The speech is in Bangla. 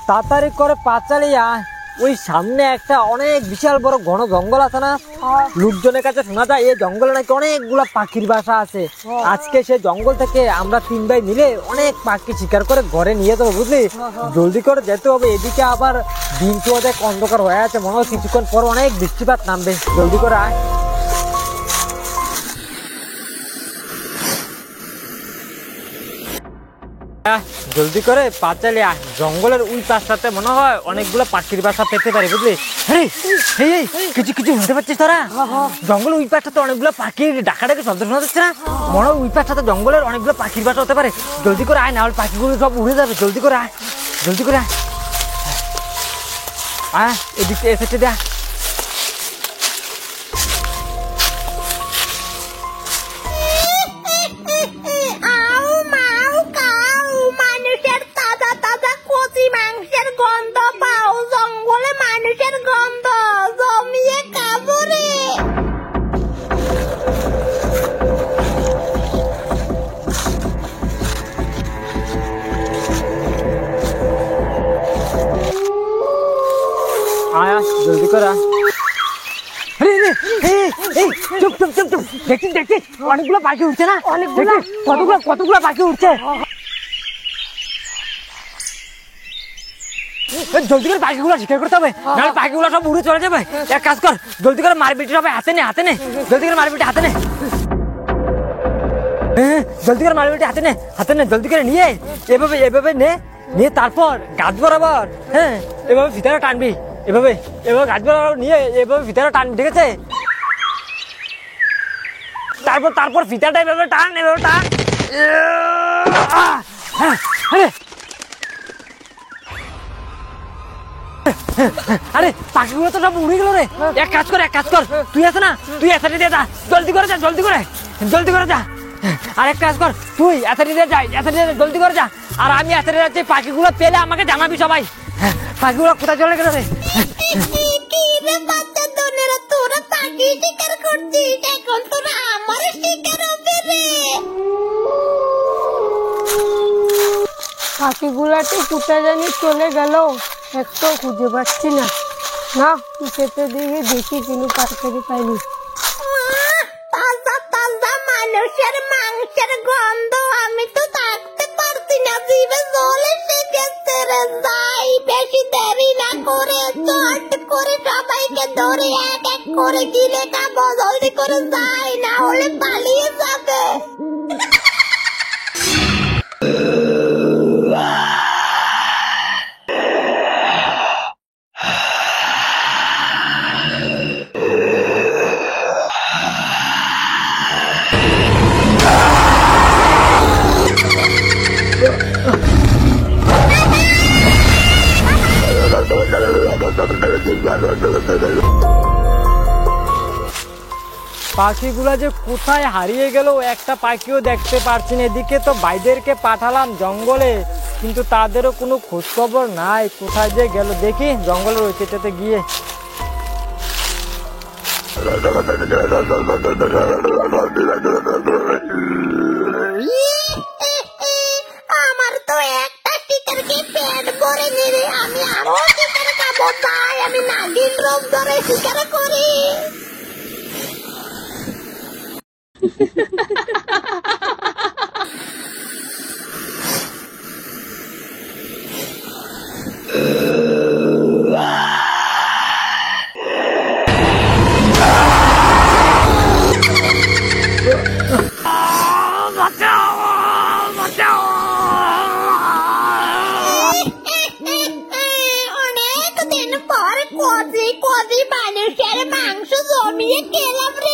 তাড়াতাড়ি করে পাঁচালি আয়, ওই সামনে একটা অনেক বিশাল বড় ঘন জঙ্গল আছে না, লোকজনের কাছে শোনা যায় এই জঙ্গলে নাকি অনেকগুলা পাখির বাসা আছে। আজকে সেই জঙ্গল থেকে আমরা 3 ভাই মিলে অনেক পাখি শিকার করে ঘরে নিয়ে যাবো, বুঝলি? জলদি করে যেতে হবে, এদিকে আবার দিন তো অনেক অন্ধকার হয়ে আছে, মনে হয় কিছুক্ষণ পর অনেক বৃষ্টিপাত নামবে। জলদি করে আয়। জলদি করে পাঁচালি আয়, জঙ্গলের ওই পাশটাতে মনে হয় অনেকগুলো পাখির বাসা পেতে পারি, বুঝলি? কিছু কিছু শুনতে পাচ্ছিস তোরা? জঙ্গলের ওই পাশটাতে অনেকগুলো পাখির ডাকাডাকি শব্দ শোনা যাচ্ছে না? মনে হয় ওই পাশটাতে জঙ্গলের অনেকগুলো পাখির বাসা হতে পারে। জলদি করে আয়, না হলে পাখিগুলো সব উড়ে যাবে। জলদি করে আয়, জলদি করে আয়। আয় এদিকে এসেছে দেখ। আয়া জলদি করা। চুপ চুপ চুপ চুপ, দেখছিস দেখছিস অনেকগুলো পাখি উঠছে না? অনেকগুলো, কতগুলো পাখি উঠছে। জলদি করে পাখিগুলো শিকার করতে হবে, নাহলে পাখিগুলো সব উড়ে চলে যাবে। এক কাজ কর, জলদি করে মারপিটি সবাই হাতে নে, হাতে নে, জলদি করে মারপিটি হাতে নে। জলদি করে মারপিটি হাতে নে, হাতে নে, জলদি করে নিয়ে এভাবে এভাবে নে, নিয়ে তারপর গাছ বরাবর, হ্যাঁ এভাবে ভিতরে টানবি, এভাবে এভাবে গাছ বরাবর নিয়ে এভাবে ভিতরে টানবি, ঠিক আছে? তারপর তারপর ফিতাটা এভাবে টান, এভাবে টান। আরে পাখিগুলো তো সব উড়ে গেল রে। এক কাজ কর, এক কাজ কর, তুই আছে না, তুই এসারি দিয়ে যা, জলদি করে যা, জলদি করে, জলদি করে যা। আর এক কাজ কর, তুই এসারি দিয়ে যা, এসারি দিয়ে জলদি করে যা। আর আমি এসারি যাচ্ছি, পাখিগুলো পেলে আমাকে জানাবি সবাই। পাখিগুলো কোথায় চলে গেল রে? পাখিগুলাটি কোথায় জানি চলে গেল, একটু খুঁজে পাচ্ছি না। না খেতে দিয়ে দেখি কিন্তু পাখি পাইনি। তাজা তাজা মানুষের মাংসের গন্ধ, আমি তো থাকতে পারছি না, জিভে জল এসে গেছে রে। যাই, বেশি দেরি না করে চট করে সবাইকে ধরে এক এক করে গিলে খাবো। জলদি করে যাই, না হলে পালিয়ে যাবে। পাখিগুলা যে কোথায় হারিয়ে গেল, একটা পাখিও দেখতে পারছি না। এদিকে তো ভাইদেরকে পাঠালাম জঙ্গলে, কিন্তু তাদেরও কোনো খোঁজ খবর নাই, কোথায় যে গেল। দেখি জঙ্গলের ওই কেটাতে গিয়ে। আমার তো একটা শিকারকে পেট ভরে নিলে আমি আরো শিকার খাবো, তাই আমি নাগিন রোগ ধরে শিকার করি। অনেকদিন পর কোজি কোজি মানুষের ঘুমিয়ে গেলাম রে।